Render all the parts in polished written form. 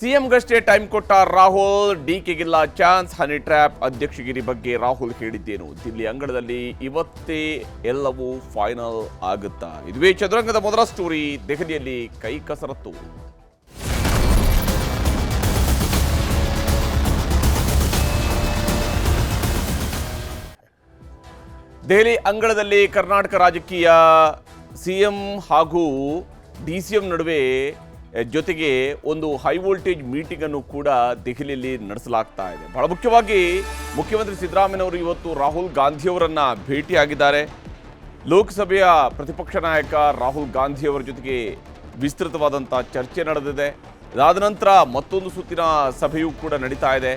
ಸಿಎಂಗಷ್ಟೇ time ಕೊಟ್ಟ Rahul, ಡಿಕೆಗಿಲ್ಲ chance. Honey trap ಅಧ್ಯಕ್ಷಗಿರಿ ಬಗ್ಗೆ ರಾಹುಲ್ ಹೇಳಿದ್ದೇನು? ದಿಲ್ಲಿ ಅಂಗಳದಲ್ಲಿ ಇವತ್ತೇ ಎಲ್ಲವೂ ಫೈನಲ್ ಆಗುತ್ತಾ? ಇದುವೇ ಚದುರಂಗದ ಮೊದಲ ಸ್ಟೋರಿ. ದೆಹಲಿಯಲ್ಲಿ ಕೈ ಕಸರತ್ತು. ದೆಹಲಿ ಅಂಗಳದಲ್ಲಿ ಕರ್ನಾಟಕ ರಾಜಕೀಯ ಸಿಎಂ ಹಾಗೂ ಡಿಸಿಎಂ ನಡುವೆ ಜೊತೆಗೆ ಒಂದು ಹೈ ವೋಲ್ಟೇಜ್ ಮೀಟಿಂಗ್ ಅನ್ನು ಕೂಡ ದೆಹಲಿಯಲ್ಲಿ ನಡೆಸಲಾಗ್ತಾ ಇದೆ. ಬಹಳ ಮುಖ್ಯವಾಗಿ ಮುಖ್ಯಮಂತ್ರಿ ಸಿದ್ದರಾಮಯ್ಯನವರು ಇವತ್ತು ರಾಹುಲ್ ಗಾಂಧಿಯವರನ್ನ ಭೇಟಿಯಾಗಿದ್ದಾರೆ. ಲೋಕಸಭೆಯ ಪ್ರತಿಪಕ್ಷ ನಾಯಕ ರಾಹುಲ್ ಗಾಂಧಿಯವರ ಜೊತೆಗೆ ವಿಸ್ತೃತವಾದಂಥ ಚರ್ಚೆ ನಡೆದಿದೆ. ಅದಾದ ನಂತರ ಮತ್ತೊಂದು ಸುತ್ತಿನ ಸಭೆಯೂ ಕೂಡ ನಡೀತಾ ಇದೆ.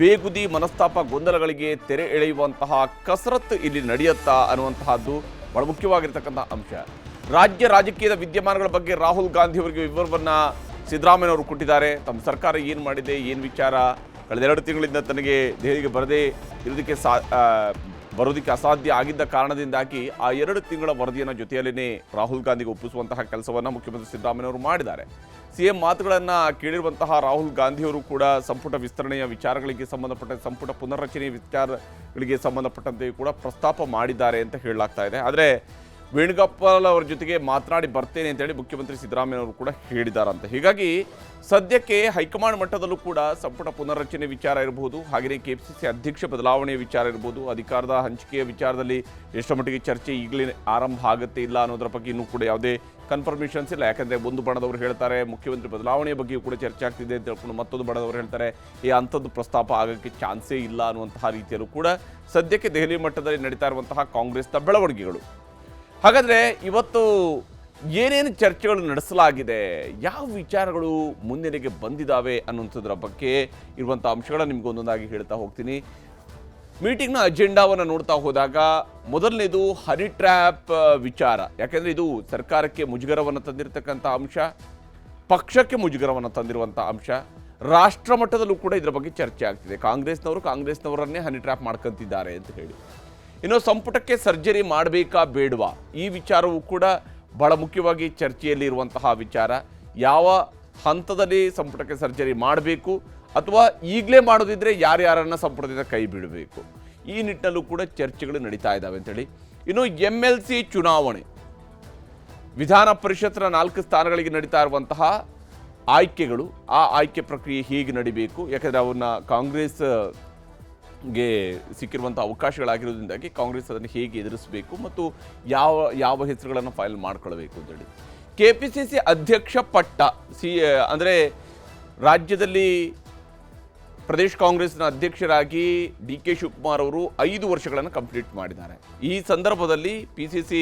ಬೇಗುದಿ ಮನಸ್ತಾಪ ಗೊಂದಲಗಳಿಗೆ ತೆರೆ ಎಳೆಯುವಂತಹ ಕಸರತ್ತು ಇಲ್ಲಿ ನಡೆಯುತ್ತಾ ಅನ್ನುವಂತಹದ್ದು ಬಹಳ ಮುಖ್ಯವಾಗಿರ್ತಕ್ಕಂಥ ಅಂಶ. ರಾಜ್ಯ ರಾಜಕೀಯದ ವಿದ್ಯಮಾನಗಳ ಬಗ್ಗೆ ರಾಹುಲ್ ಗಾಂಧಿ ಅವರಿಗೆ ವಿವರವನ್ನ ಸಿದ್ದರಾಮಯ್ಯನವರು ಕೊಟ್ಟಿದ್ದಾರೆ. ತಮ್ಮ ಸರ್ಕಾರ ಏನು ಮಾಡಿದೆ, ಏನು ವಿಚಾರ, ಕಳೆದ 2 ತಿಂಗಳಿಂದ ತನಗೆ ದೆಹಲಿಗೆ ಬರೋದಕ್ಕೆ ಅಸಾಧ್ಯ ಆಗಿದ್ದ ಕಾರಣದಿಂದಾಗಿ ಆ 2 ತಿಂಗಳ ವರದಿಯನ್ನು ಜೊತೆಯಲ್ಲೇ ರಾಹುಲ್ ಗಾಂಧಿಗೆ ಒಪ್ಪಿಸುವಂತಹ ಕೆಲಸವನ್ನು ಮುಖ್ಯಮಂತ್ರಿ ಸಿದ್ದರಾಮಯ್ಯನವರು ಮಾಡಿದ್ದಾರೆ. ಸಿಎಂ ಮಾತುಗಳನ್ನು ಕೇಳಿರುವಂತಹ ರಾಹುಲ್ ಗಾಂಧಿಯವರು ಕೂಡ ಸಂಪುಟ ವಿಸ್ತರಣೆಯ ವಿಚಾರಗಳಿಗೆ ಸಂಬಂಧಪಟ್ಟ ಸಂಪುಟ ಪುನರ್ರಚನೆಯ ವಿಚಾರಗಳಿಗೆ ಸಂಬಂಧಪಟ್ಟಂತೆ ಕೂಡ ಪ್ರಸ್ತಾಪ ಮಾಡಿದ್ದಾರೆ ಅಂತ ಹೇಳಲಾಗ್ತಾ ಇದೆ. ಆದರೆ ವೇಣುಗೋಪಾಲ್ ಅವರ ಜೊತೆಗೆ ಮಾತನಾಡಿ ಬರ್ತೇನೆ ಅಂತೇಳಿ ಮುಖ್ಯಮಂತ್ರಿ ಸಿದ್ದರಾಮಯ್ಯನವರು ಕೂಡ ಹೇಳಿದಾರಂತೆ. ಹೀಗಾಗಿ ಸದ್ಯಕ್ಕೆ ಹೈಕಮಾಂಡ್ ಮಟ್ಟದಲ್ಲೂ ಕೂಡ ಸಂಪುಟ ಪುನರ್ರಚನೆ ವಿಚಾರ ಇರಬಹುದು, ಹಾಗೆಯೇ ಕೆಪಿಸಿಸಿ ಅಧ್ಯಕ್ಷ ಬದಲಾವಣೆಯ ವಿಚಾರ ಇರಬಹುದು, ಅಧಿಕಾರದ ಹಂಚಿಕೆಯ ವಿಚಾರದಲ್ಲಿ ಎಷ್ಟರ ಮಟ್ಟಿಗೆ ಚರ್ಚೆ ಈಗಲೇ ಆರಂಭ ಆಗುತ್ತೆ ಇಲ್ಲ ಅನ್ನೋದರ ಬಗ್ಗೆ ಇನ್ನೂ ಕೂಡ ಯಾವುದೇ ಕನ್ಫರ್ಮೇಷನ್ಸ್ ಇಲ್ಲ. ಯಾಕಂದರೆ ಒಂದು ಬಣದವರು ಹೇಳ್ತಾರೆ ಮುಖ್ಯಮಂತ್ರಿ ಬದಲಾವಣೆಯ ಬಗ್ಗೆಯೂ ಕೂಡ ಚರ್ಚೆ ಆಗ್ತಿದೆ ಅಂತ ಹೇಳ್ಕೊಂಡು, ಮತ್ತೊಂದು ಬಣದವರು ಹೇಳ್ತಾರೆ ಅಂಥದ್ದು ಪ್ರಸ್ತಾಪ ಆಗೋಕ್ಕೆ ಚಾನ್ಸೇ ಇಲ್ಲ ಅನ್ನುವಂತಹ ರೀತಿಯಲ್ಲೂ ಕೂಡ ಸದ್ಯಕ್ಕೆ ದೆಹಲಿ ಮಟ್ಟದಲ್ಲಿ ನಡೀತಾ ಇರುವಂತಹ ಕಾಂಗ್ರೆಸ್ನ ಬೆಳವಣಿಗೆಗಳು. ಹಾಗಾದರೆ ಇವತ್ತು ಏನೇನು ಚರ್ಚೆಗಳು ನಡೆಸಲಾಗಿದೆ, ಯಾವ ವಿಚಾರಗಳು ಮುನ್ನೆಲೆಗೆ ಬಂದಿದ್ದಾವೆ ಅನ್ನುವಂಥದ್ರ ಬಗ್ಗೆ ಇರುವಂಥ ಅಂಶಗಳನ್ನು ನಿಮ್ಗೆ ಒಂದೊಂದಾಗಿ ಹೇಳ್ತಾ ಹೋಗ್ತೀನಿ. ಮೀಟಿಂಗ್ನ ಅಜೆಂಡಾವನ್ನು ನೋಡ್ತಾ ಹೋದಾಗ ಮೊದಲನೇದು ಹನಿ ಟ್ರ್ಯಾಪ್ ವಿಚಾರ. ಯಾಕೆಂದರೆ ಇದು ಸರ್ಕಾರಕ್ಕೆ ಮುಜುಗರವನ್ನು ತಂದಿರತಕ್ಕಂಥ ಅಂಶ, ಪಕ್ಷಕ್ಕೆ ಮುಜುಗರವನ್ನು ತಂದಿರುವಂಥ ಅಂಶ. ರಾಷ್ಟ್ರ ಮಟ್ಟದಲ್ಲೂ ಕೂಡ ಇದರ ಬಗ್ಗೆ ಚರ್ಚೆ ಆಗ್ತಿದೆ. ಕಾಂಗ್ರೆಸ್ನವರನ್ನೇ ಹನಿ ಟ್ರ್ಯಾಪ್ ಮಾಡ್ಕೊಂತಿದ್ದಾರೆ ಅಂತ ಹೇಳಿ. ಇನ್ನು ಸಂಪುಟಕ್ಕೆ ಸರ್ಜರಿ ಮಾಡಬೇಕಾ ಬೇಡವಾ, ಈ ವಿಚಾರವೂ ಕೂಡ ಬಹಳ ಮುಖ್ಯವಾಗಿ ಚರ್ಚೆಯಲ್ಲಿ ಇರುವಂತಹ ವಿಚಾರ. ಯಾವ ಹಂತದಲ್ಲಿ ಸಂಪುಟಕ್ಕೆ ಸರ್ಜರಿ ಮಾಡಬೇಕು ಅಥವಾ ಈಗಲೇ ಮಾಡೋದಿದ್ರೆ ಯಾರ್ಯಾರನ್ನ ಸಂಪುಟದಿಂದ ಕೈ ಬಿಡಬೇಕು, ಈ ನಿಟ್ಟಿನಲ್ಲೂ ಕೂಡ ಚರ್ಚೆಗಳು ನಡೀತಾ ಇದ್ದಾವೆ ಅಂತೇಳಿ. ಇನ್ನು MLC ಚುನಾವಣೆ, ವಿಧಾನ ಪರಿಷತ್ನ 4 ಸ್ಥಾನಗಳಿಗೆ ನಡೀತಾ ಇರುವಂತಹ ಆಯ್ಕೆಗಳು, ಆ ಆಯ್ಕೆ ಪ್ರಕ್ರಿಯೆ ಹೇಗೆ ನಡಿಬೇಕು, ಯಾಕಂದರೆ ಅವನ್ನ ಕಾಂಗ್ರೆಸ್ಗೆ ಸಿಕ್ಕಿರುವಂಥ ಅವಕಾಶಗಳಾಗಿರೋದ್ರಿಂದಾಗಿ ಕಾಂಗ್ರೆಸ್ ಅದನ್ನು ಹೇಗೆ ಎದುರಿಸಬೇಕು ಮತ್ತು ಯಾವ ಹೆಸರುಗಳನ್ನು ಫೈಲ್ ಮಾಡ್ಕೊಳ್ಬೇಕು ಅಂತೇಳಿ. KPCC ಅಧ್ಯಕ್ಷ ಪಟ್ಟ ಅಂದರೆ ರಾಜ್ಯದಲ್ಲಿ ಪ್ರದೇಶ ಕಾಂಗ್ರೆಸ್ನ ಅಧ್ಯಕ್ಷರಾಗಿ DK ಶಿವಕುಮಾರ್ ಅವರು 5 ವರ್ಷಗಳನ್ನು ಕಂಪ್ಲೀಟ್ ಮಾಡಿದ್ದಾರೆ. ಈ ಸಂದರ್ಭದಲ್ಲಿ PCC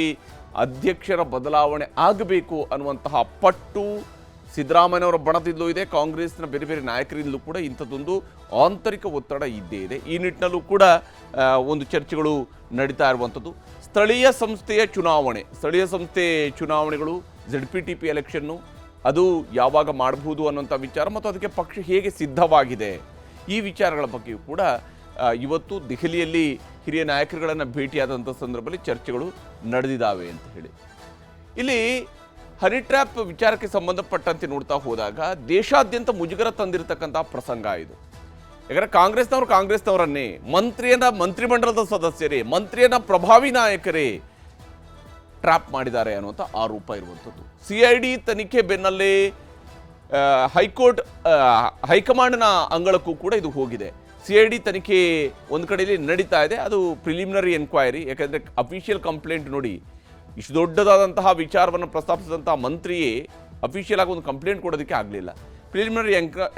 ಅಧ್ಯಕ್ಷರ ಬದಲಾವಣೆ ಆಗಬೇಕು ಅನ್ನುವಂತಹ ಪಟ್ಟು ಸಿದ್ದರಾಮಯ್ಯನವರ ಬಣದಿಂದಲೂ ಇದೆ, ಕಾಂಗ್ರೆಸ್ನ ಬೇರೆ ಬೇರೆ ನಾಯಕರಿಂದಲೂ ಕೂಡ ಇಂಥದ್ದೊಂದು ಆಂತರಿಕ ಒತ್ತಡ ಇದ್ದೇ ಇದೆ. ಈ ನಿಟ್ಟಿನಲ್ಲೂ ಕೂಡ ಒಂದು ಚರ್ಚೆಗಳು ನಡೀತಾ ಇರುವಂಥದ್ದು. ಸ್ಥಳೀಯ ಸಂಸ್ಥೆ ಚುನಾವಣೆಗಳು, ZPTP ಎಲೆಕ್ಷನ್ನು, ಅದು ಯಾವಾಗ ಮಾಡಬಹುದು ಅನ್ನೋಂಥ ವಿಚಾರ ಮತ್ತು ಅದಕ್ಕೆ ಪಕ್ಷ ಹೇಗೆ ಸಿದ್ಧವಾಗಿದೆ, ಈ ವಿಚಾರಗಳ ಬಗ್ಗೆಯೂ ಕೂಡ ಇವತ್ತು ದೆಹಲಿಯಲ್ಲಿ ಹಿರಿಯ ನಾಯಕರುಗಳನ್ನು ಭೇಟಿಯಾದಂಥ ಸಂದರ್ಭದಲ್ಲಿ ಚರ್ಚೆಗಳು ನಡೆದಿದ್ದಾವೆ ಅಂತ ಹೇಳಿ. ಇಲ್ಲಿ ಹನಿ ಟ್ರ್ಯಾಪ್ ವಿಚಾರಕ್ಕೆ ಸಂಬಂಧಪಟ್ಟಂತೆ ನೋಡ್ತಾ ಹೋದಾಗ ದೇಶಾದ್ಯಂತ ಮುಜುಗರ ತಂದಿರತಕ್ಕಂಥ ಪ್ರಸಂಗ ಇದು. ಯಾಕಂದರೆ ಕಾಂಗ್ರೆಸ್ನವರನ್ನೇ, ಮಂತ್ರಿಮಂಡಲದ ಸದಸ್ಯರೇ, ಮಂತ್ರಿಯನ್ನ ಪ್ರಭಾವಿ ನಾಯಕರೇ ಟ್ರ್ಯಾಪ್ ಮಾಡಿದ್ದಾರೆ ಅನ್ನುವಂಥ ಆರೋಪ ಇರುವಂಥದ್ದು. CID ತನಿಖೆ ಬೆನ್ನಲ್ಲೇ ಹೈಕಮಾಂಡ್ನ ಅಂಗಳಕ್ಕೂ ಕೂಡ ಇದು ಹೋಗಿದೆ. CID ತನಿಖೆ ಒಂದು ಕಡೆಯಲ್ಲಿ ನಡೀತಾ ಇದೆ, ಅದು ಪ್ರಿಲಿಮಿನರಿ ಎನ್ಕ್ವೈರಿ. ಯಾಕಂದರೆ ಅಫಿಷಿಯಲ್ ಕಂಪ್ಲೇಂಟ್ ನೋಡಿ, ಇಷ್ಟು ದೊಡ್ಡದಾದಂತಹ ವಿಚಾರವನ್ನು ಪ್ರಸ್ತಾಪಿಸಿದಂತಹ ಮಂತ್ರಿಯೇ ಅಫಿಷಿಯಲ್ ಆಗಿ ಒಂದು ಕಂಪ್ಲೇಂಟ್ ಕೊಡೋದಕ್ಕೆ ಆಗಲಿಲ್ಲ. ಪ್ರಿಲಿಮಿನರಿ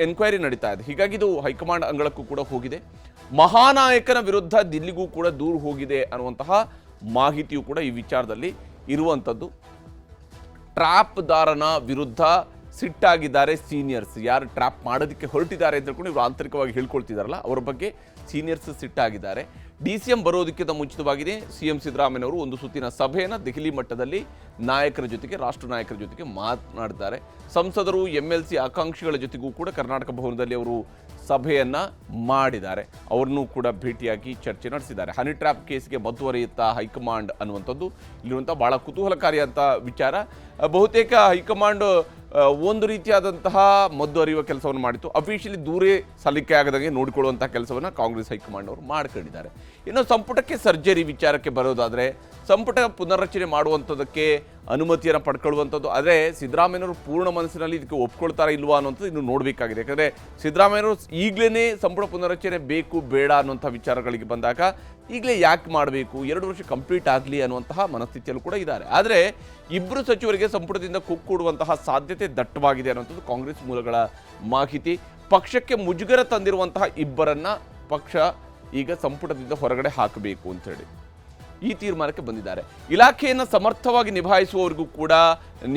ಎನ್ಕ್ವೈರಿ ನಡೀತಾ ಇದೆ. ಹೀಗಾಗಿ ಇದು ಹೈಕಮಾಂಡ್ ಅಂಗಳಕ್ಕೂ ಕೂಡ ಹೋಗಿದೆ. ಮಹಾನಾಯಕನ ವಿರುದ್ಧ ದಿಲ್ಲಿಗೂ ಕೂಡ ದೂರು ಹೋಗಿದೆ ಅನ್ನುವಂತಹ ಮಾಹಿತಿಯು ಕೂಡ ಈ ವಿಚಾರದಲ್ಲಿ ಇರುವಂಥದ್ದು. ಟ್ರ್ಯಾಪ್ದಾರನ ವಿರುದ್ಧ ಸಿಟ್ಟಾಗಿದ್ದಾರೆ ಸೀನಿಯರ್ಸ್. ಯಾರು ಟ್ರ್ಯಾಪ್ ಮಾಡೋದಕ್ಕೆ ಹೊರಟಿದ್ದಾರೆ ಅಂತ ಹೇಳ್ಕೊಂಡು ಇವರು ಆಂತರಿಕವಾಗಿ ಹೇಳ್ಕೊಳ್ತಿದ್ದಾರಲ್ಲ ಅವರ ಬಗ್ಗೆ ಸೀನಿಯರ್ಸ್ ಸಿಟ್ಟಾಗಿದ್ದಾರೆ. DCM ಬರೋದಕ್ಕಿಂತ ಮುಂಚಿತವಾಗಿಯೇ CM ಸಿದ್ದರಾಮಯ್ಯನವರು ಒಂದು ಸುತ್ತಿನ ಸಭೆಯನ್ನು ದೆಹಲಿ ಮಟ್ಟದಲ್ಲಿ ನಾಯಕರ ಜೊತೆಗೆ, ರಾಷ್ಟ್ರ ನಾಯಕರ ಜೊತೆಗೆ ಮಾತನಾಡಿದ್ದಾರೆ. ಸಂಸದರು, MLC ಆಕಾಂಕ್ಷಿಗಳ ಜೊತೆಗೂ ಕೂಡ ಕರ್ನಾಟಕ ಭವನದಲ್ಲಿ ಅವರು ಸಭೆಯನ್ನು ಮಾಡಿದ್ದಾರೆ. ಅವ್ರನ್ನೂ ಕೂಡ ಭೇಟಿಯಾಗಿ ಚರ್ಚೆ ನಡೆಸಿದ್ದಾರೆ. ಹನಿ ಟ್ರ್ಯಾಪ್ ಕೇಸ್ಗೆ ಮುಂದುವರಿಯುತ್ತಾ ಹೈಕಮಾಂಡ್ ಅನ್ನುವಂಥದ್ದು ಇಲ್ಲಿರುವಂಥ ಭಾಳ ಕುತೂಹಲಕಾರಿಯಂಥ ವಿಚಾರ. ಬಹುತೇಕ ಹೈಕಮಾಂಡ್ ಒಂದು ರೀತಿಯಾದಂತಹ ಮದ್ದರಿಯುವ ಕೆಲಸವನ್ನು ಮಾಡಿತ್ತು. ಅಫಿಷಿಯಲಿ ದೂರೇ ಸಲ್ಲಿಕೆ ಆಗದಂಗೆ ನೋಡಿಕೊಳ್ಳುವಂಥ ಕೆಲಸವನ್ನು ಕಾಂಗ್ರೆಸ್ ಹೈಕಮಾಂಡ್ ಅವರು ಮಾಡ್ಕೊಂಡಿದ್ದಾರೆ. ಇನ್ನು ಸಂಪುಟಕ್ಕೆ ಸರ್ಜರಿ ವಿಚಾರಕ್ಕೆ ಬರೋದಾದರೆ, ಸಂಪುಟ ಪುನರ್ರಚನೆ ಮಾಡುವಂಥದ್ದಕ್ಕೆ ಅನುಮತಿಯನ್ನು ಪಡ್ಕೊಳ್ಳುವಂಥದ್ದು. ಆದರೆ ಸಿದ್ದರಾಮಯ್ಯನವರು ಪೂರ್ಣ ಮನಸ್ಸಿನಲ್ಲಿ ಇದಕ್ಕೆ ಒಪ್ಕೊಳ್ತಾರಾ ಇಲ್ವಾ ಅನ್ನೋಂಥದ್ದು ಇನ್ನು ನೋಡಬೇಕಾಗಿದೆ. ಯಾಕಂದರೆ ಸಿದ್ದರಾಮಯ್ಯನವರು ಈಗಲೇ ಸಂಪುಟ ಪುನರ್ರಚನೆ ಬೇಕು ಬೇಡ ಅನ್ನುವಂಥ ವಿಚಾರಗಳಿಗೆ ಬಂದಾಗ ಈಗಲೇ ಯಾಕೆ ಮಾಡಬೇಕು, 2 ವರ್ಷ ಕಂಪ್ಲೀಟ್ ಆಗಲಿ ಅನ್ನುವಂತಹ ಮನಸ್ಥಿತಿಯಲ್ಲೂ ಕೂಡ ಇದ್ದಾರೆ. ಆದರೆ ಇಬ್ಬರು ಸಚಿವರಿಗೆ ಸಂಪುಟದಿಂದ ಕುಕ್ಕೂಡುವಂತಹ ಸಾಧ್ಯತೆ ದಟ್ಟವಾಗಿದೆ ಅನ್ನುವಂಥದ್ದು ಕಾಂಗ್ರೆಸ್ ಮೂಲಗಳ ಮಾಹಿತಿ. ಪಕ್ಷಕ್ಕೆ ಮುಜುಗರ ತಂದಿರುವಂತಹ ಇಬ್ಬರನ್ನ ಪಕ್ಷ ಈಗ ಸಂಪುಟದಿಂದ ಹೊರಗಡೆ ಹಾಕಬೇಕು ಅಂತೇಳಿ ಈ ತೀರ್ಮಾನಕ್ಕೆ ಬಂದಿದ್ದಾರೆ. ಇಲಾಖೆಯನ್ನು ಸಮರ್ಥವಾಗಿ ನಿಭಾಯಿಸುವವರಿಗೂ ಕೂಡ,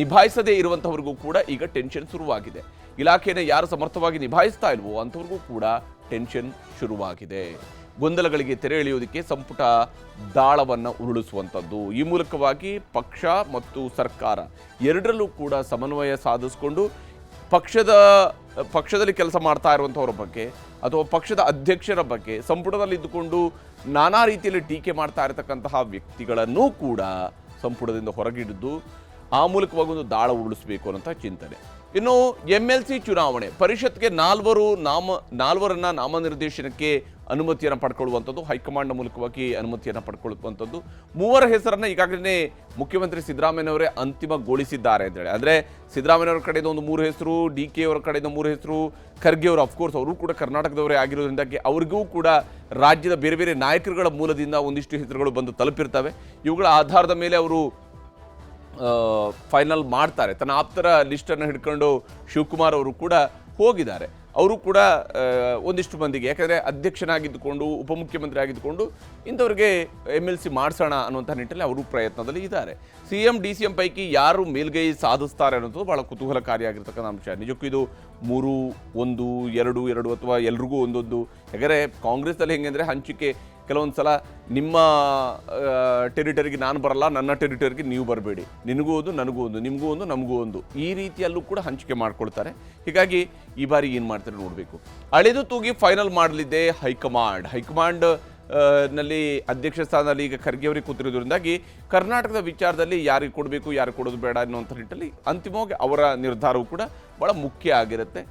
ನಿಭಾಯಿಸದೇ ಇರುವಂಥವ್ರಿಗೂ ಕೂಡ ಈಗ ಟೆನ್ಷನ್ ಶುರುವಾಗಿದೆ. ಇಲಾಖೆಯನ್ನು ಯಾರು ಸಮರ್ಥವಾಗಿ ನಿಭಾಯಿಸ್ತಾ ಇಲ್ವೋ ಅಂಥವ್ರಿಗೂ ಕೂಡ ಟೆನ್ಷನ್ ಶುರುವಾಗಿದೆ. ಗೊಂದಲಗಳಿಗೆ ತೆರೆ ಎಳೆಯುವುದಕ್ಕೆ ಸಂಪುಟ ದಾಳವನ್ನು ಉರುಳಿಸುವಂಥದ್ದು. ಈ ಮೂಲಕವಾಗಿ ಪಕ್ಷ ಮತ್ತು ಸರ್ಕಾರ ಎರಡರಲ್ಲೂ ಕೂಡ ಸಮನ್ವಯ ಸಾಧಿಸಿಕೊಂಡು ಪಕ್ಷದಲ್ಲಿ ಕೆಲಸ ಮಾಡ್ತಾ ಇರುವಂಥವ್ರ ಬಗ್ಗೆ ಅಥವಾ ಪಕ್ಷದ ಅಧ್ಯಕ್ಷರ ಬಗ್ಗೆ ಸಂಪುಟದಲ್ಲಿ ಇದ್ದುಕೊಂಡು ನಾನಾ ರೀತಿಯಲ್ಲಿ ಟೀಕೆ ಮಾಡ್ತಾ ಇರತಕ್ಕಂತಹ ವ್ಯಕ್ತಿಗಳನ್ನೂ ಕೂಡ ಸಂಪುಟದಿಂದ ಹೊರಗಿಡಿದ್ದು ಆ ಮೂಲಕವಾಗಿ ಒಂದು ದಾಳ ಉರುಳಿಸಬೇಕು ಅನ್ನೋಂಥ ಚಿಂತನೆ. ಇನ್ನು MLC ಚುನಾವಣೆ, ಪರಿಷತ್ಗೆ ನಾಲ್ವರನ್ನ ನಾಮನಿರ್ದೇಶನಕ್ಕೆ ಅನುಮತಿಯನ್ನು ಪಡ್ಕೊಳ್ಳುವಂಥದ್ದು, ಹೈಕಮಾಂಡ್ನ ಮೂಲಕವಾಗಿ ಅನುಮತಿಯನ್ನು ಪಡ್ಕೊಳ್ಳುವಂಥದ್ದು. 3 ಹೆಸರನ್ನು ಈಗಾಗಲೇ ಮುಖ್ಯಮಂತ್ರಿ ಸಿದ್ದರಾಮಯ್ಯನವರೇ ಅಂತಿಮಗೊಳಿಸಿದ್ದಾರೆ ಅಂತೇಳಿ. ಅಂದರೆ ಸಿದ್ದರಾಮಯ್ಯನವರ ಕಡೆಯಿಂದ ಒಂದು 3 ಹೆಸರು, DK ಅವರ ಕಡೆಯಿಂದ 3 ಹೆಸರು, ಖರ್ಗೆ ಅವರು ಅಫ್ಕೋರ್ಸ್ ಅವರು ಕೂಡ ಕರ್ನಾಟಕದವರೇ ಆಗಿರೋದ್ರಿಂದಾಗಿ ಅವ್ರಿಗೂ ಕೂಡ ರಾಜ್ಯದ ಬೇರೆ ಬೇರೆ ನಾಯಕರುಗಳ ಮೂಲದಿಂದ ಒಂದಿಷ್ಟು ಹೆಸರುಗಳು ಬಂದು ತಲುಪಿರ್ತವೆ. ಇವುಗಳ ಆಧಾರದ ಮೇಲೆ ಅವರು ಫೈನಲ್ ಮಾಡ್ತಾರೆ. ತನ್ನ ಆಪ್ತರ ಲಿಸ್ಟನ್ನು ಹಿಡ್ಕೊಂಡು ಶಿವಕುಮಾರ್ ಅವರು ಕೂಡ ಹೋಗಿದ್ದಾರೆ. ಅವರು ಕೂಡ ಒಂದಿಷ್ಟು ಮಂದಿಗೆ, ಯಾಕಂದರೆ ಅಧ್ಯಕ್ಷನಾಗಿದ್ದುಕೊಂಡು ಉಪಮುಖ್ಯಮಂತ್ರಿ ಆಗಿದ್ದುಕೊಂಡು ಇಂಥವ್ರಿಗೆ MLC ಮಾಡಿಸೋಣ ಅನ್ನುವಂಥ ನಿಟ್ಟಿನಲ್ಲಿ ಅವರು ಪ್ರಯತ್ನದಲ್ಲಿ ಇದ್ದಾರೆ. CM DCM ಪೈಕಿ ಯಾರು ಮೇಲ್ಗೈ ಸಾಧಿಸ್ತಾರೆ ಅನ್ನೋದು ಭಾಳ ಕುತೂಹಲಕಾರಿಯಾಗಿರ್ತಕ್ಕಂಥ ಅಂಶ. ನಿಜಕ್ಕೂ ಇದು 3, 1, 2, 2 ಅಥವಾ ಎಲ್ರಿಗೂ ಒಂದೊಂದು. ಯಾಕಂದರೆ ಕಾಂಗ್ರೆಸ್ನಲ್ಲಿ ಹೆಂಗಂದರೆ ಹಂಚಿಕೆ, ಕೆಲವೊಂದು ಸಲ ನಿಮ್ಮ ಟೆರಿಟರಿಗೆ ನಾನು ಬರಲ್ಲ, ನನ್ನ ಟೆರಿಟರಿಗೆ ನೀವು ಬರಬೇಡಿ, ನಿನಗೂ ಒಂದು ನನಗೂ ಒಂದು, ನಿಮಗೂ ಒಂದು ನಮಗೂ ಒಂದು, ಈ ರೀತಿಯಲ್ಲೂ ಕೂಡ ಹಂಚಿಕೆ ಮಾಡ್ಕೊಳ್ತಾರೆ. ಹೀಗಾಗಿ ಈ ಬಾರಿ ಏನು ಮಾಡ್ತಾರೆ ನೋಡಬೇಕು. ಅಳೆದು ತೂಗಿ ಫೈನಲ್ ಮಾಡಲಿದೆ ಹೈಕಮಾಂಡ್ ನಲ್ಲಿ ಅಧ್ಯಕ್ಷ ಸ್ಥಾನದಲ್ಲಿ ಈಗ ಖರ್ಗೆ ಅವರಿಗೆ ಕೂತಿರೋದ್ರಿಂದಾಗಿ ಕರ್ನಾಟಕದ ವಿಚಾರದಲ್ಲಿ ಯಾರಿಗೆ ಕೊಡಬೇಕು, ಯಾರಿಗೆ ಕೊಡೋದು ಬೇಡ ಅನ್ನುವಂಥ ನಿಟ್ಟಿನಲ್ಲಿ ಅಂತಿಮವಾಗಿ ಅವರ ನಿರ್ಧಾರವೂ ಕೂಡ ಭಾಳ ಮುಖ್ಯ ಆಗಿರುತ್ತೆ.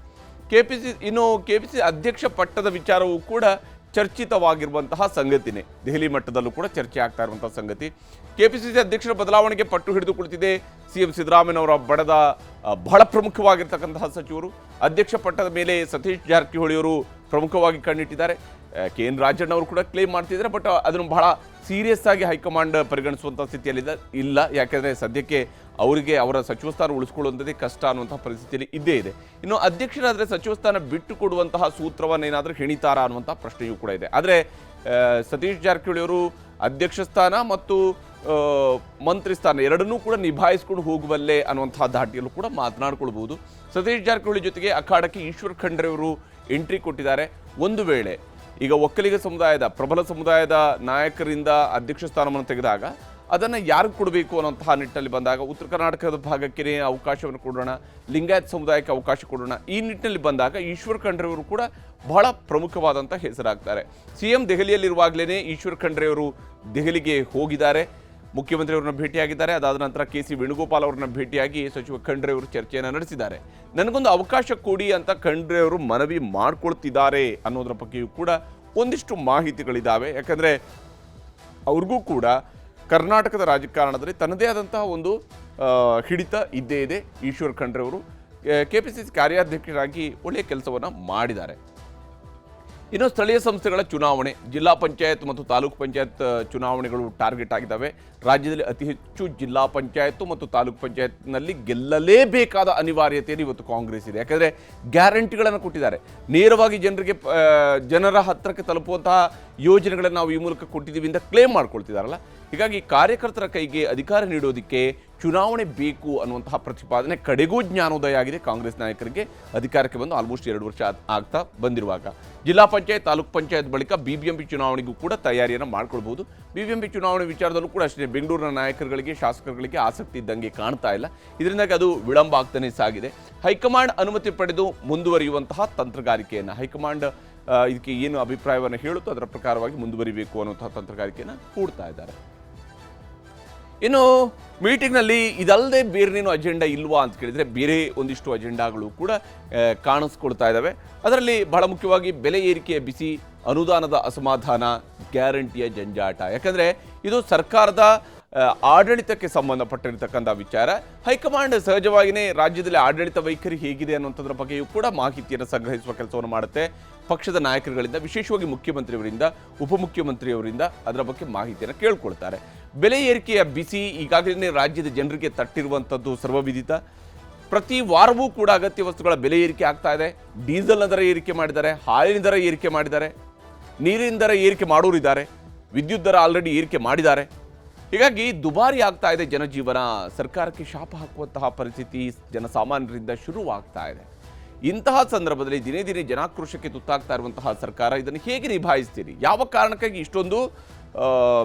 KPCC ಅಧ್ಯಕ್ಷ ಪಟ್ಟದ ವಿಚಾರವೂ ಕೂಡ ಚರ್ಚಿತವಾಗಿರುವಂತಹ ಸಂಗತಿನೇ. ದೆಹಲಿ ಮಟ್ಟದಲ್ಲೂ ಕೂಡ ಚರ್ಚೆ ಆಗ್ತಾ ಇರುವಂತಹ ಸಂಗತಿ. KPCC ಅಧ್ಯಕ್ಷರ ಬದಲಾವಣೆಗೆ ಪಟ್ಟು ಹಿಡಿದು ಕುಳಿತಿದೆ CM ಸಿದ್ದರಾಮಯ್ಯನವರ ಬಡದ ಬಹಳ ಪ್ರಮುಖವಾಗಿರ್ತಕ್ಕಂತಹ ಸಚಿವರು. ಅಧ್ಯಕ್ಷ ಪಟ್ಟದ ಮೇಲೆ ಸತೀಶ್ ಜಾರಕಿಹೊಳಿ ಅವರು ಪ್ರಮುಖವಾಗಿ ಕಣ್ಣಿಟ್ಟಿದ್ದಾರೆ. KN ರಾಜಣ್ಣ ಅವರು ಕೂಡ ಕ್ಲೇಮ್ ಮಾಡ್ತಿದ್ದಾರೆ. ಬಟ್ ಅದನ್ನು ಬಹಳ ಸೀರಿಯಸ್ ಆಗಿ ಹೈಕಮಾಂಡ್ ಪರಿಗಣಿಸುವಂಥ ಸ್ಥಿತಿಯಲ್ಲಿ ಇಲ್ಲ. ಯಾಕೆಂದರೆ ಸದ್ಯಕ್ಕೆ ಅವರಿಗೆ ಅವರ ಸಚಿವ ಸ್ಥಾನ ಉಳಿಸ್ಕೊಳ್ಳುವಂಥದ್ದೇ ಕಷ್ಟ ಅನ್ನುವಂಥ ಪರಿಸ್ಥಿತಿಯಲ್ಲಿ ಇದ್ದೇ ಇದೆ. ಇನ್ನು ಅಧ್ಯಕ್ಷರಾದರೆ ಸಚಿವ ಸ್ಥಾನ ಬಿಟ್ಟು ಕೊಡುವಂತಹ ಸೂತ್ರವನ್ನೇನಾದರೂ ಹೆಣಿತಾರಾ ಅನ್ನುವಂಥ ಪ್ರಶ್ನೆಯೂ ಕೂಡ ಇದೆ. ಆದರೆ ಸತೀಶ್ ಜಾರಕಿಹೊಳಿ ಅವರು ಅಧ್ಯಕ್ಷ ಸ್ಥಾನ ಮತ್ತು ಮಂತ್ರಿ ಸ್ಥಾನ ಎರಡನ್ನೂ ಕೂಡ ನಿಭಾಯಿಸ್ಕೊಂಡು ಹೋಗುವಲ್ಲೇ ಅನ್ನುವಂತಹ ಧಾಟಿಯಲ್ಲೂ ಕೂಡ ಮಾತನಾಡ್ಕೊಳ್ಬಹುದು. ಸತೀಶ್ ಜಾರಕಿಹೊಳಿ ಜೊತೆಗೆ ಅಖಾಡಕ್ಕೆ ಈಶ್ವರ್ ಖಂಡ್ರೆ ಅವರು ಎಂಟ್ರಿ ಕೊಟ್ಟಿದ್ದಾರೆ. ಒಂದು ವೇಳೆ ಈಗ ಒಕ್ಕಲಿಗ ಸಮುದಾಯದ ಪ್ರಬಲ ಸಮುದಾಯದ ನಾಯಕರಿಂದ ಅಧ್ಯಕ್ಷ ಸ್ಥಾನವನ್ನು ತೆಗೆದಾಗ ಅದನ್ನು ಯಾರಿಗೆ ಕೊಡಬೇಕು ಅನ್ನೋಂತಹ ನಿಟ್ಟಿನಲ್ಲಿ ಬಂದಾಗ ಉತ್ತರ ಕರ್ನಾಟಕದ ಭಾಗಕ್ಕೆ ಅವಕಾಶವನ್ನು ಕೊಡೋಣ, ಲಿಂಗಾಯತ್ ಸಮುದಾಯಕ್ಕೆ ಅವಕಾಶ ಕೊಡೋಣ, ಈ ನಿಟ್ಟಿನಲ್ಲಿ ಬಂದಾಗ ಈಶ್ವರ್ ಖಂಡ್ರೆ ಅವರು ಕೂಡ ಬಹಳ ಪ್ರಮುಖವಾದಂಥ ಹೆಸರಾಗ್ತಾರೆ. CM ದೆಹಲಿಯಲ್ಲಿರುವಾಗಲೇ ಈಶ್ವರ್ ಖಂಡ್ರೆ ಅವರು ದೆಹಲಿಗೆ ಹೋಗಿದ್ದಾರೆ, ಮುಖ್ಯಮಂತ್ರಿಯವರನ್ನ ಭೇಟಿಯಾಗಿದ್ದಾರೆ. ಅದಾದ ನಂತರ KC ವೇಣುಗೋಪಾಲ್ ಅವರನ್ನ ಭೇಟಿಯಾಗಿ ಸಚಿವ ಖಂಡ್ರೆ ಅವರು ಚರ್ಚೆಯನ್ನು ನಡೆಸಿದ್ದಾರೆ. ನನಗೊಂದು ಅವಕಾಶ ಕೊಡಿ ಅಂತ ಖಂಡ್ರೆ ಅವರು ಮನವಿ ಮಾಡ್ಕೊಳ್ತಿದ್ದಾರೆ ಅನ್ನೋದರ ಬಗ್ಗೆಯೂ ಕೂಡ ಒಂದಿಷ್ಟು ಮಾಹಿತಿಗಳಿದ್ದಾವೆ. ಯಾಕಂದರೆ ಅವ್ರಿಗೂ ಕೂಡ ಕರ್ನಾಟಕದ ರಾಜಕಾರಣದಲ್ಲಿ ತನ್ನದೇ ಆದಂತಹ ಒಂದು ಹಿಡಿತ ಇದ್ದೇ ಇದೆ. ಈಶ್ವರ್ ಖಂಡ್ರೆ ಅವರು KPCC ಕಾರ್ಯಾಧ್ಯಕ್ಷರಾಗಿ ಒಳ್ಳೆಯ ಕೆಲಸವನ್ನು ಮಾಡಿದ್ದಾರೆ. ಇನ್ನು ಸ್ಥಳೀಯ ಸಂಸ್ಥೆಗಳ ಚುನಾವಣೆ, ಜಿಲ್ಲಾ ಪಂಚಾಯತ್ ಮತ್ತು ತಾಲೂಕು ಪಂಚಾಯತ್ ಚುನಾವಣೆಗಳು ಟಾರ್ಗೆಟ್ ಆಗಿದ್ದಾವೆ. ರಾಜ್ಯದಲ್ಲಿ ಅತಿ ಹೆಚ್ಚು ಜಿಲ್ಲಾ ಪಂಚಾಯತ್ ಮತ್ತು ತಾಲೂಕು ಪಂಚಾಯತ್ನಲ್ಲಿ ಗೆಲ್ಲಲೇಬೇಕಾದ ಅನಿವಾರ್ಯತೆಯಲ್ಲಿ ಇವತ್ತು ಕಾಂಗ್ರೆಸ್ ಇದೆ. ಯಾಕಂದರೆ ಗ್ಯಾರಂಟಿಗಳನ್ನು ಕೊಟ್ಟಿದ್ದಾರೆ, ನೇರವಾಗಿ ಜನರ ಹತ್ತಿರಕ್ಕೆ ತಲುಪುವಂತಹ ಯೋಜನೆಗಳನ್ನು ನಾವು ಈ ಮೂಲಕ ಕೊಟ್ಟಿದ್ದೀವಿ ಅಂತ ಕ್ಲೇಮ್ ಮಾಡ್ಕೊಳ್ತಿದ್ದಾರಲ್ಲ. ಹೀಗಾಗಿ ಕಾರ್ಯಕರ್ತರ ಕೈಗೆ ಅಧಿಕಾರ ನೀಡೋದಕ್ಕೆ ಚುನಾವಣೆ ಬೇಕು ಅನ್ನುವಂತಹ ಪ್ರತಿಪಾದನೆ ಕಡೆಗೂ ಜ್ಞಾನೋದಯ ಆಗಿದೆ ಕಾಂಗ್ರೆಸ್ ನಾಯಕರಿಗೆ. ಅಧಿಕಾರಕ್ಕೆ ಬಂದು ಆಲ್ಮೋಸ್ಟ್ 2 ವರ್ಷ ಆಗ್ತಾ ಬಂದಿರುವಾಗ ಜಿಲ್ಲಾ ಪಂಚಾಯತ್, ತಾಲೂಕು ಪಂಚಾಯತ್ ಬಳಿಕ BBMP ಚುನಾವಣೆಗೂ ಕೂಡ ತಯಾರಿಯನ್ನು ಮಾಡ್ಕೊಳ್ಬಹುದು. BBMP ಚುನಾವಣೆ ವಿಚಾರದಲ್ಲೂ ಕೂಡ ಅಷ್ಟೇ ಬೆಂಗಳೂರಿನ ನಾಯಕರುಗಳಿಗೆ, ಶಾಸಕರುಗಳಿಗೆ ಆಸಕ್ತಿ ಇದ್ದಂಗೆ ಕಾಣ್ತಾ ಇಲ್ಲ. ಇದರಿಂದಾಗಿ ಅದು ವಿಳಂಬ ಆಗ್ತಾನೆ ಸಾಗಿದೆ. ಹೈಕಮಾಂಡ್ ಅನುಮತಿ ಪಡೆದು ಮುಂದುವರಿಯುವಂತಹ ತಂತ್ರಗಾರಿಕೆಯನ್ನು ಹೈಕಮಾಂಡ್ ಇದಕ್ಕೆ ಏನು ಅಭಿಪ್ರಾಯವನ್ನು ಹೇಳುತ್ತೋ ಅದರ ಪ್ರಕಾರವಾಗಿ ಮುಂದುವರಿಬೇಕು ಅನ್ನುವಂತಹ ತಂತ್ರಗಾರಿಕೆಯನ್ನು ಹೂಡ್ತಾ ಇದ್ದಾರೆ. ಇನ್ನು ಮೀಟಿಂಗ್ನಲ್ಲಿ ಇದಲ್ಲದೆ ಬೇರೇನೇನು ಅಜೆಂಡಾ ಇಲ್ವಾ ಅಂತ ಕೇಳಿದರೆ ಬೇರೆ ಒಂದಿಷ್ಟು ಅಜೆಂಡಾಗಳು ಕೂಡ ಕಾಣಿಸ್ಕೊಳ್ತಾ ಇದ್ದಾವೆ. ಅದರಲ್ಲಿ ಬಹಳ ಮುಖ್ಯವಾಗಿ ಬೆಲೆ ಏರಿಕೆಯ ಬಿಸಿ, ಅನುದಾನದ ಅಸಮಾಧಾನ, ಗ್ಯಾರಂಟಿಯ ಜಂಜಾಟ. ಯಾಕಂದರೆ ಇದು ಸರ್ಕಾರದ ಆಡಳಿತಕ್ಕೆ ಸಂಬಂಧಪಟ್ಟಿರ್ತಕ್ಕಂಥ ವಿಚಾರ. ಹೈಕಮಾಂಡ್ ಸಹಜವಾಗಿಯೇ ರಾಜ್ಯದಲ್ಲಿ ಆಡಳಿತ ವೈಖರಿ ಹೇಗಿದೆ ಅನ್ನುವಂಥದ್ರ ಬಗ್ಗೆಯೂ ಕೂಡ ಮಾಹಿತಿಯನ್ನು ಸಂಗ್ರಹಿಸುವ ಕೆಲಸವನ್ನು ಮಾಡುತ್ತೆ. ಪಕ್ಷದ ನಾಯಕರುಗಳಿಂದ, ವಿಶೇಷವಾಗಿ ಮುಖ್ಯಮಂತ್ರಿಯವರಿಂದ, ಉಪಮುಖ್ಯಮಂತ್ರಿಯವರಿಂದ ಅದರ ಬಗ್ಗೆ ಮಾಹಿತಿಯನ್ನು ಕೇಳ್ಕೊಳ್ತಾರೆ. ಬೆಲೆ ಏರಿಕೆಯ ಬಿಸಿ ಈಗಾಗಲೇ ರಾಜ್ಯದ ಜನರಿಗೆ ತಟ್ಟಿರುವಂಥದ್ದು ಸರ್ವವಿದಿತ. ಪ್ರತಿ ವಾರವೂ ಕೂಡ ಅಗತ್ಯ ವಸ್ತುಗಳ ಬೆಲೆ ಏರಿಕೆ ಆಗ್ತಾ ಇದೆ. ಡೀಸೆಲ್ನ ದರ ಏರಿಕೆ ಮಾಡಿದ್ದಾರೆ, ಹಾಲಿನ ದರ ಏರಿಕೆ ಮಾಡಿದ್ದಾರೆ, ನೀರಿನ ದರ ಏರಿಕೆ ಮಾಡೋರಿದ್ದಾರೆ, ವಿದ್ಯುತ್ ದರ ಆಲ್ರೆಡಿ ಏರಿಕೆ ಮಾಡಿದ್ದಾರೆ. ಹೀಗಾಗಿ ದುಬಾರಿ ಆಗ್ತಾ ಇದೆ ಜನಜೀವನ. ಸರ್ಕಾರಕ್ಕೆ ಶಾಪ ಹಾಕುವಂತಹ ಪರಿಸ್ಥಿತಿ ಜನಸಾಮಾನ್ಯರಿಂದ ಶುರುವಾಗ್ತಾ ಇದೆ. ಇಂತಹ ಸಂದರ್ಭದಲ್ಲಿ ದಿನೇ ದಿನೇ ಜನಾಕ್ರೋಶಕ್ಕೆ ತುತ್ತಾಗ್ತಾ ಇರುವಂತಹ ಸರ್ಕಾರ ಇದನ್ನು ಹೇಗೆ ನಿಭಾಯಿಸ್ತೀರಿ? ಯಾವ ಕಾರಣಕ್ಕಾಗಿ ಇಷ್ಟೊಂದು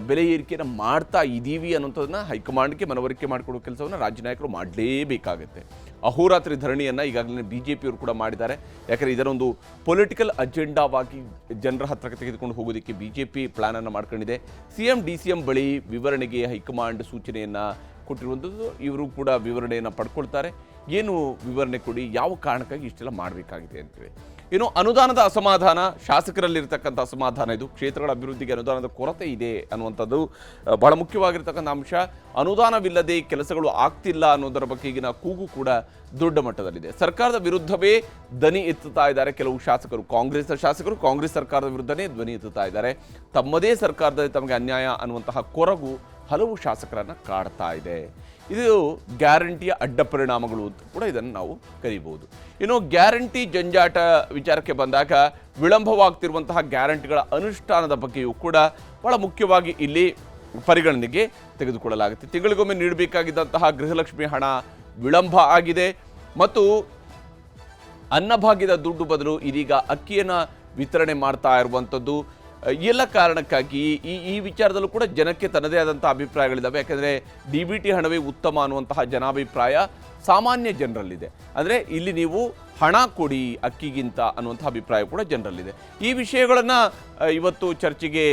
ಬೆಲೆ ಏರಿಕೆಯನ್ನು ಮಾಡ್ತಾ ಇದ್ದೀವಿ ಅನ್ನೋಂಥದ್ದನ್ನು ಹೈಕಮಾಂಡ್ಗೆ ಮನವರಿಕೆ ಮಾಡಿಕೊಡೋ ಕೆಲಸವನ್ನು ರಾಜ್ಯ ನಾಯಕರು ಮಾಡಲೇಬೇಕಾಗುತ್ತೆ. ಅಹೋರಾತ್ರಿ ಧರಣಿಯನ್ನು ಈಗಾಗಲೇ BJPಯವರು ಕೂಡ ಮಾಡಿದ್ದಾರೆ. ಯಾಕಂದರೆ ಇದರೊಂದು ಪೊಲಿಟಿಕಲ್ ಅಜೆಂಡಾವಾಗಿ ಜನರ ಹತ್ತಿರಕ್ಕೆ ತೆಗೆದುಕೊಂಡು ಹೋಗೋದಕ್ಕೆ BJP ಪ್ಲಾನನ್ನು ಮಾಡ್ಕೊಂಡಿದೆ. CM DCM ಬಳಿ ವಿವರಣೆಗೆ ಹೈಕಮಾಂಡ್ ಸೂಚನೆಯನ್ನು ಕೊಟ್ಟಿರುವಂಥದ್ದು. ಇವರು ಕೂಡ ವಿವರಣೆಯನ್ನು ಪಡ್ಕೊಳ್ತಾರೆ. ಏನು ವಿವರಣೆ ಕೊಡಿ, ಯಾವ ಕಾರಣಕ್ಕಾಗಿ ಇಷ್ಟೆಲ್ಲ ಮಾಡಬೇಕಾಗಿದೆ ಅಂತೇಳಿ. ಇನ್ನು ಅನುದಾನದ ಅಸಮಾಧಾನ, ಶಾಸಕರಲ್ಲಿರ್ತಕ್ಕಂಥ ಅಸಮಾಧಾನ, ಇದು ಕ್ಷೇತ್ರಗಳ ಅಭಿವೃದ್ಧಿಗೆ ಅನುದಾನದ ಕೊರತೆ ಇದೆ ಅನ್ನುವಂಥದ್ದು ಬಹಳ ಮುಖ್ಯವಾಗಿರ್ತಕ್ಕಂಥ ಅಂಶ. ಅನುದಾನವಿಲ್ಲದೆ ಕೆಲಸಗಳು ಆಗ್ತಿಲ್ಲ ಅನ್ನೋದರ ಬಗ್ಗೆ ಈಗಿನ ಕೂಗು ಕೂಡ ದೊಡ್ಡ ಮಟ್ಟದಲ್ಲಿದೆ. ಸರ್ಕಾರದ ವಿರುದ್ಧವೇ ಧ್ವನಿ ಎತ್ತುತ್ತಾ ಇದ್ದಾರೆ ಕೆಲವು ಶಾಸಕರು. ಕಾಂಗ್ರೆಸ್ ಸರ್ಕಾರದ ವಿರುದ್ಧನೇ ಧ್ವನಿ ಎತ್ತುತ್ತಾ ಇದ್ದಾರೆ. ತಮ್ಮದೇ ಸರ್ಕಾರದಲ್ಲಿ ತಮಗೆ ಅನ್ಯಾಯ ಅನ್ನುವಂತಹ ಕೊರಗು ಹಲವು ಶಾಸಕರನ್ನು ಕಾಡ್ತಾ ಇದೆ. ಇದು ಗ್ಯಾರಂಟಿಯ ಅಡ್ಡ ಪರಿಣಾಮಗಳು ಅಂತ ಕೂಡ ಇದನ್ನು ನಾವು ಕರೀಬಹುದು. ಇನ್ನು ಗ್ಯಾರಂಟಿ ಜಂಜಾಟ ವಿಚಾರಕ್ಕೆ ಬಂದಾಗ ವಿಳಂಬವಾಗ್ತಿರುವಂತಹ ಗ್ಯಾರಂಟಿಗಳ ಅನುಷ್ಠಾನದ ಬಗ್ಗೆಯೂ ಕೂಡ ಬಹಳ ಮುಖ್ಯವಾಗಿ ಇಲ್ಲಿ ಪರಿಗಣನೆಗೆ ತೆಗೆದುಕೊಳ್ಳಲಾಗುತ್ತೆ. ತಿಂಗಳಿಗೊಮ್ಮೆ ನೀಡಬೇಕಾಗಿದ್ದಂತಹ ಗೃಹಲಕ್ಷ್ಮಿ ಹಣ ವಿಳಂಬ ಆಗಿದೆ ಮತ್ತು ಅನ್ನಭಾಗ್ಯದ ದುಡ್ಡು ಬದಲು ಇದೀಗ ಅಕ್ಕಿಯನ್ನು ವಿತರಣೆ ಮಾಡ್ತಾ ಇರುವಂಥದ್ದು. ಎಲ್ಲ ಕಾರಣಕ್ಕಾಗಿ ಈ ವಿಚಾರದಲ್ಲೂ ಕೂಡ ಜನಕ್ಕೆ ತನ್ನದೇ ಆದಂಥ ಅಭಿಪ್ರಾಯಗಳಿದ್ದಾವೆ. ಯಾಕೆಂದರೆ DBT ಹಣವೇ ಉತ್ತಮ ಅನ್ನುವಂತಹ ಜನಾಭಿಪ್ರಾಯ ಸಾಮಾನ್ಯ ಜನರಲ್ಲಿದೆ. ಅಂದರೆ ಇಲ್ಲಿ ನೀವು ಹಣ ಕೊಡಿ ಅಕ್ಕಿಗಿಂತ ಅನ್ನುವಂಥ ಅಭಿಪ್ರಾಯ ಕೂಡ ಜನರಲ್ಲಿದೆ. ಈ ವಿಷಯಗಳನ್ನು ಇವತ್ತು ಚರ್ಚೆಗೆ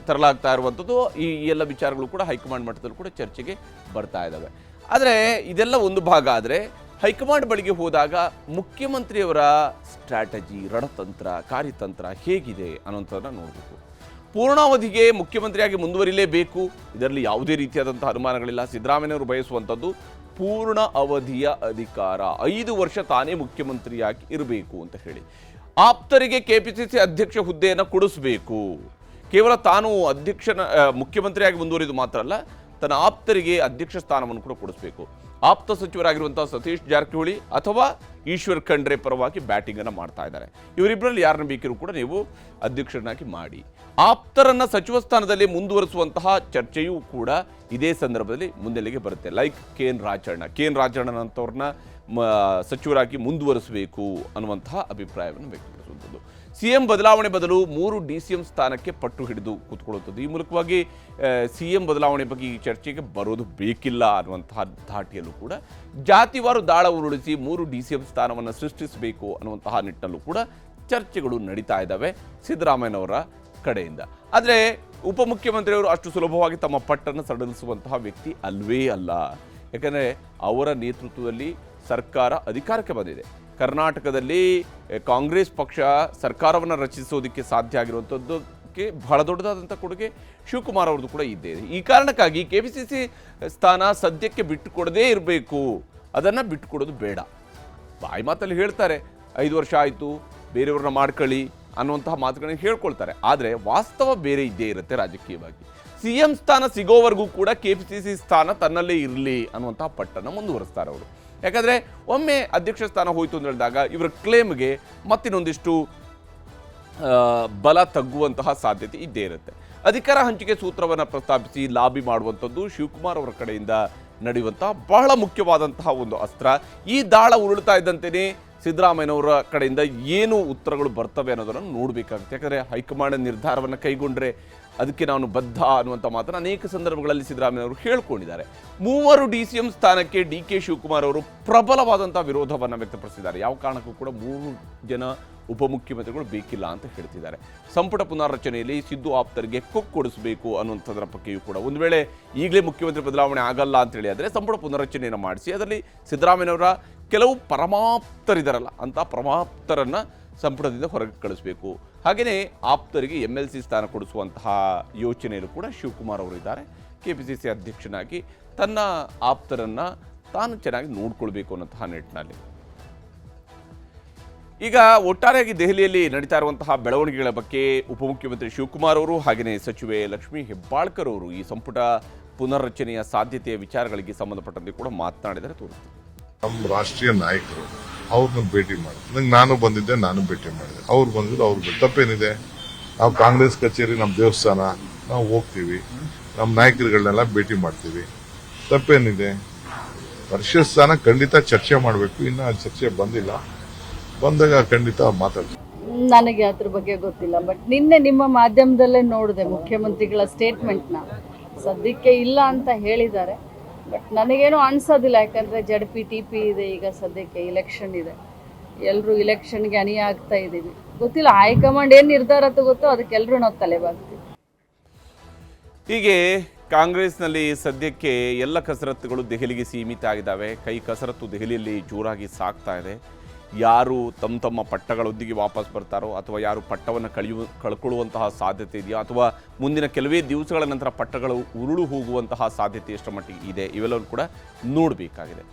ತರಲಾಗ್ತಾ ಇರುವಂಥದ್ದು. ಈ ಎಲ್ಲ ವಿಚಾರಗಳು ಕೂಡ ಹೈಕಮಾಂಡ್ ಮಟ್ಟದಲ್ಲೂ ಕೂಡ ಚರ್ಚೆಗೆ ಬರ್ತಾ ಇದ್ದಾವೆ. ಆದರೆ ಇದೆಲ್ಲ ಒಂದು ಭಾಗ. ಆದರೆ ಹೈಕಮಾಂಡ್ ಬಳಿಗೆ ಹೋದಾಗ ಮುಖ್ಯಮಂತ್ರಿಯವರ ಸ್ಟ್ರಾಟಜಿ, ರಣತಂತ್ರ, ಕಾರ್ಯತಂತ್ರ ಹೇಗಿದೆ ಅನ್ನೋಂಥದ್ದನ್ನು ನೋಡಬೇಕು. ಪೂರ್ಣಾವಧಿಗೆ ಮುಖ್ಯಮಂತ್ರಿಯಾಗಿ ಮುಂದುವರಿಲೇಬೇಕು, ಇದರಲ್ಲಿ ಯಾವುದೇ ರೀತಿಯಾದಂಥ ಅನುಮಾನಗಳಿಲ್ಲ. ಸಿದ್ದರಾಮಯ್ಯವರು ಬಯಸುವಂಥದ್ದು ಪೂರ್ಣ ಅವಧಿಯ ಅಧಿಕಾರ, 5 ವರ್ಷ ತಾನೇ ಮುಖ್ಯಮಂತ್ರಿಯಾಗಿ ಇರಬೇಕು ಅಂತ ಹೇಳಿ. ಆಪ್ತರಿಗೆ KPCC ಅಧ್ಯಕ್ಷ ಹುದ್ದೆಯನ್ನು ಕೊಡಿಸಬೇಕು. ಕೇವಲ ತಾನು ಮುಖ್ಯಮಂತ್ರಿಯಾಗಿ ಮುಂದುವರಿದು ಮಾತ್ರ ಅಲ್ಲ, ತನ್ನ ಆಪ್ತರಿಗೆ ಅಧ್ಯಕ್ಷ ಸ್ಥಾನವನ್ನು ಕೂಡ ಕೊಡಿಸಬೇಕು. ಆಪ್ತ ಸಚಿವರಾಗಿರುವಂತಹ ಸತೀಶ್ ಜಾರಕಿಹೊಳಿ ಅಥವಾ ಈಶ್ವರ್ ಖಂಡ್ರೆ ಪರವಾಗಿ ಬ್ಯಾಟಿಂಗನ್ನು ಮಾಡ್ತಾ ಇದ್ದಾರೆ. ಇವರಿಬ್ಬರಲ್ಲಿ ಯಾರನ್ನ ಬೇಕಿರೂ ಕೂಡ ನೀವು ಅಧ್ಯಕ್ಷರನ್ನಾಗಿ ಮಾಡಿ. ಆಪ್ತರನ್ನ ಸಚಿವ ಸ್ಥಾನದಲ್ಲಿ ಮುಂದುವರಿಸುವಂತಹ ಚರ್ಚೆಯೂ ಕೂಡ ಇದೇ ಸಂದರ್ಭದಲ್ಲಿ ಮುನ್ನೆಲೆಗೆ ಬರುತ್ತೆ. ಲೈಕ್ KN ರಾಜಣ್ಣನಂತವ್ರನ್ನ ಸಚಿವರಾಗಿ ಮುಂದುವರಿಸಬೇಕು ಅನ್ನುವಂತಹ ಅಭಿಪ್ರಾಯವನ್ನು ವ್ಯಕ್ತಪಡಿಸುವಂಥದ್ದು. CM ಬದಲಾವಣೆ ಬದಲು 3 DCM ಸ್ಥಾನಕ್ಕೆ ಪಟ್ಟು ಹಿಡಿದು ಕೂತ್ಕೊಳ್ಳುತ್ತದೆ. ಈ ಮೂಲಕವಾಗಿ CM ಬದಲಾವಣೆ ಬಗ್ಗೆ ಈ ಚರ್ಚೆಗೆ ಬರೋದು ಬೇಕಿಲ್ಲ ಅನ್ನುವಂತಹ ಧಾಟಿಯಲ್ಲೂ ಕೂಡ ಜಾತಿವಾರು ದಾಳ ಉರುಳಿಸಿ 3 DCM ಸ್ಥಾನವನ್ನು ಸೃಷ್ಟಿಸಬೇಕು ಅನ್ನುವಂತಹ ನಿಟ್ಟಿನಲ್ಲೂ ಕೂಡ ಚರ್ಚೆಗಳು ನಡೀತಾ ಇದ್ದಾವೆ ಸಿದ್ದರಾಮಯ್ಯನವರ ಕಡೆಯಿಂದ. ಆದರೆ ಉಪಮುಖ್ಯಮಂತ್ರಿಯವರು ಅಷ್ಟು ಸುಲಭವಾಗಿ ತಮ್ಮ ಪಟ್ಟನ್ನು ಸಡಿಲಿಸುವಂತಹ ವ್ಯಕ್ತಿ ಅಲ್ವೇ ಅಲ್ಲ. ಯಾಕಂದರೆ ಅವರ ನೇತೃತ್ವದಲ್ಲಿ ಸರ್ಕಾರ ಅಧಿಕಾರಕ್ಕೆ ಬಂದಿದೆ. ಕರ್ನಾಟಕದಲ್ಲಿ ಕಾಂಗ್ರೆಸ್ ಪಕ್ಷ ಸರ್ಕಾರವನ್ನು ರಚಿಸೋದಕ್ಕೆ ಸಾಧ್ಯ ಆಗಿರುವಂಥದ್ದಕ್ಕೆ ಬಹಳ ದೊಡ್ಡದಾದಂಥ ಕೊಡುಗೆ ಶಿವಕುಮಾರ್ ಅವ್ರದ್ದು ಕೂಡ ಇದ್ದೇ ಇದೆ. ಈ ಕಾರಣಕ್ಕಾಗಿ KPCC ಸ್ಥಾನ ಸದ್ಯಕ್ಕೆ ಬಿಟ್ಟುಕೊಡದೇ ಇರಬೇಕು, ಅದನ್ನು ಬಿಟ್ಟುಕೊಡೋದು ಬೇಡ. ಬಾಯಿ ಮಾತಲ್ಲಿ ಹೇಳ್ತಾರೆ 5 ವರ್ಷ ಆಯಿತು, ಬೇರೆಯವ್ರನ್ನ ಮಾಡ್ಕೊಳ್ಳಿ ಅನ್ನುವಂತಹ ಮಾತುಗಳನ್ನ ಹೇಳ್ಕೊಳ್ತಾರೆ. ಆದರೆ ವಾಸ್ತವ ಬೇರೆ ಇದ್ದೇ ಇರುತ್ತೆ. ರಾಜಕೀಯವಾಗಿ CM ಸ್ಥಾನ ಸಿಗೋವರೆಗೂ ಕೂಡ KPCC ಸ್ಥಾನ ತನ್ನಲ್ಲೇ ಇರಲಿ ಅನ್ನುವಂತಹ ಪಟ್ಟನ್ನು ಮುಂದುವರಿಸ್ತಾರೆ ಅವರು. ಯಾಕಂದರೆ ಒಮ್ಮೆ ಅಧ್ಯಕ್ಷ ಸ್ಥಾನ ಹೋಯಿತು ಅಂತ ಹೇಳಿದಾಗ ಇವರ ಕ್ಲೇಮ್ಗೆ ಮತ್ತಿನ್ನೊಂದಿಷ್ಟು ಬಲ ತಗ್ಗುವಂತಹ ಸಾಧ್ಯತೆ ಇದ್ದೇ ಇರುತ್ತೆ. ಅಧಿಕಾರ ಹಂಚಿಕೆ ಸೂತ್ರವನ್ನು ಪ್ರಸ್ತಾಪಿಸಿ ಲಾಬಿ ಮಾಡುವಂಥದ್ದು ಶಿವಕುಮಾರ್ ಅವರ ಕಡೆಯಿಂದ ನಡೆಯುವಂತಹ ಬಹಳ ಮುಖ್ಯವಾದಂತಹ ಒಂದು ಅಸ್ತ್ರ. ಈ ದಾಳ ಉರುಳ್ತಾ ಇದ್ದಂತೆಯೇ ಸಿದ್ದರಾಮಯ್ಯನವರ ಕಡೆಯಿಂದ ಏನು ಉತ್ತರಗಳು ಬರ್ತವೆ ಅನ್ನೋದನ್ನು ನೋಡಬೇಕಾಗುತ್ತೆ. ಯಾಕಂದರೆ ಹೈಕಮಾಂಡ್ ನಿರ್ಧಾರವನ್ನು ಕೈಗೊಂಡ್ರೆ ಅದಕ್ಕೆ ನಾನು ಬದ್ಧ ಅನ್ನುವಂಥ ಮಾತನ್ನು ಅನೇಕ ಸಂದರ್ಭಗಳಲ್ಲಿ ಸಿದ್ದರಾಮಯ್ಯನವರು ಹೇಳ್ಕೊಂಡಿದ್ದಾರೆ. 3 DCM ಸ್ಥಾನಕ್ಕೆ DK ಶಿವಕುಮಾರ್ ಅವರು ಪ್ರಬಲವಾದಂಥ ವಿರೋಧವನ್ನು ವ್ಯಕ್ತಪಡಿಸಿದ್ದಾರೆ. ಯಾವ ಕಾರಣಕ್ಕೂ ಕೂಡ 3 ಜನ ಉಪಮುಖ್ಯಮಂತ್ರಿಗಳು ಬೇಕಿಲ್ಲ ಅಂತ ಹೇಳ್ತಿದ್ದಾರೆ. ಸಂಪುಟ ಪುನರ್ರಚನೆಯಲ್ಲಿ ಸಿದ್ದು ಆಪ್ತರಿಗೆ ಕೊಡಿಸಬೇಕು ಅನ್ನುವಂಥದ್ರ ಬಗ್ಗೆಯೂ ಕೂಡ ಒಂದು ವೇಳೆ ಈಗಲೇ ಮುಖ್ಯಮಂತ್ರಿ ಬದಲಾವಣೆ ಆಗಲ್ಲ ಅಂತೇಳಿ ಆದರೆ ಸಂಪುಟ ಪುನರ್ರಚನೆಯನ್ನು ಮಾಡಿಸಿ ಅದರಲ್ಲಿ ಸಿದ್ದರಾಮಯ್ಯನವರ ಕೆಲವು ಪರಮಾಪ್ತರಿದ್ದಾರಲ್ಲ ಅಂತ ಪರಮಾಪ್ತರನ್ನು ಸಂಪುಟದಿಂದ ಹೊರಗೆ ಕಳಿಸಬೇಕು. ಹಾಗೆಯೇ ಆಪ್ತರಿಗೆ MLC ಸ್ಥಾನ ಕೊಡಿಸುವಂತಹ ಯೋಚನೆಯಲ್ಲೂ ಕೂಡ ಶಿವಕುಮಾರ್ ಅವರು ಇದ್ದಾರೆ. KPCC ಅಧ್ಯಕ್ಷನಾಗಿ ತನ್ನ ಆಪ್ತರನ್ನು ತಾನು ಚೆನ್ನಾಗಿ ನೋಡ್ಕೊಳ್ಬೇಕು ಅನ್ನೋಂತಹ ನಿಟ್ಟಿನಲ್ಲಿ ಈಗ ಒಟ್ಟಾರೆಯಾಗಿ ದೆಹಲಿಯಲ್ಲಿ ನಡೀತಾ ಇರುವಂತಹ ಬೆಳವಣಿಗೆಗಳ ಬಗ್ಗೆ ಉಪಮುಖ್ಯಮಂತ್ರಿ ಶಿವಕುಮಾರ್ ಅವರು ಹಾಗೆಯೇ ಸಚಿವೆ ಲಕ್ಷ್ಮೀ ಹೆಬ್ಬಾಳ್ಕರ್ ಅವರು ಈ ಸಂಪುಟ ಪುನರ್ರಚನೆಯ ಸಾಧ್ಯತೆಯ ವಿಚಾರಗಳಿಗೆ ಸಂಬಂಧಪಟ್ಟಂತೆ ಕೂಡ ಮಾತನಾಡಿದರೆ ತೋರಿಸ್ತಾರೆ. ನಮ್ಮ ರಾಷ್ಟ್ರೀಯ ನಾಯಕರು ಅವ್ರನ್ನ ಭೇಟಿ ಮಾಡಿ ನಾನು ಬಂದಿದ್ದೆ, ನಾನು ಭೇಟಿ ಮಾಡಿದೆ. ಅವ್ರು ಬಂದಿದ್ದು ಅವ್ರಿಗೆ ತಪ್ಪೇನಿದೆ. ನಾವು ಕಾಂಗ್ರೆಸ್ ಕಚೇರಿ, ನಮ್ಮ ದೇವಸ್ಥಾನ ನಾವು ಹೋಗ್ತೀವಿ, ನಮ್ಮ ನಾಯಕರುಗಳನ್ನೆಲ್ಲ ಭೇಟಿ ಮಾಡ್ತೀವಿ. ತಪ್ಪೇನಿದೆ? ಪರಿಷತ್ ಸ್ಥಾನ ಖಂಡಿತ ಚರ್ಚೆ ಮಾಡಬೇಕು. ಇನ್ನು ಚರ್ಚೆ ಬಂದಿಲ್ಲ, ಬಂದಾಗ ಖಂಡಿತ ಮಾತಾಡ್ತೀವಿ. ನನಗೆ ಅದ್ರ ಬಗ್ಗೆ ಗೊತ್ತಿಲ್ಲ. ಬಟ್ ನಿನ್ನೆ ನಿಮ್ಮ ಮಾಧ್ಯಮದಲ್ಲೇ ನೋಡಿದೆ ಮುಖ್ಯಮಂತ್ರಿಗಳ ಸ್ಟೇಟ್ಮೆಂಟ್ನ. ಸದ್ಯಕ್ಕೆ ಇಲ್ಲ ಅಂತ ಹೇಳಿದ್ದಾರೆ. ಬಟ್ ನನಗೇನು ಅನ್ಸೋದಿಲ್ಲ. ಯಾಕಂದರೆ JDP TP ಇದೆ, ಈಗ ಸದ್ಯಕ್ಕೆ ಇಲೆಕ್ಷನ್ ಇದೆ, ಎಲ್ಲರೂ ಇಲೆಕ್ಷನ್ಗೆ ಅಣಿಯ ಆಗ್ತಾ ಇದ್ದೀವಿ. ಗೊತ್ತಿಲ್ಲ ಹೈಕಮಾಂಡ್ ಏನು ನಿರ್ಧಾರ ತಗೋತೋ ಅದಕ್ಕೆಲ್ಲರೂ ನಾವು ತಲೆಬಾಗ್ತೀವಿ. ಹೀಗೆ ಕಾಂಗ್ರೆಸ್ನಲ್ಲಿ ಸದ್ಯಕ್ಕೆ ಎಲ್ಲ ಕಸರತ್ತುಗಳು ದೆಹಲಿಗೆ ಸೀಮಿತ ಆಗಿದ್ದಾವೆ. ಕೈ ಕಸರತ್ತು ದೆಹಲಿಯಲ್ಲಿ ಜೋರಾಗಿ ಸಾಗ್ತಾ ಇದೆ. ಯಾರು ತಮ್ಮ ಪಟ್ಟಗಳೊಂದಿಗೆ ವಾಪಸ್ ಬರ್ತಾರೋ ಅಥವಾ ಯಾರು ಪಟ್ಟವನ್ನು ಕಳ್ಕೊಳ್ಳುವಂತಹ ಸಾಧ್ಯತೆ ಇದೆಯೋ ಅಥವಾ ಮುಂದಿನ ಕೆಲವೇ ದಿವಸಗಳ ನಂತರ ಪಟ್ಟಗಳು ಉರುಳು ಹೋಗುವಂತಹ ಸಾಧ್ಯತೆ ಎಷ್ಟರ ಮಟ್ಟಿಗೆ ಇದೆ, ಇವೆಲ್ಲವೂ ಕೂಡ ನೋಡಬೇಕಾಗಿದೆ.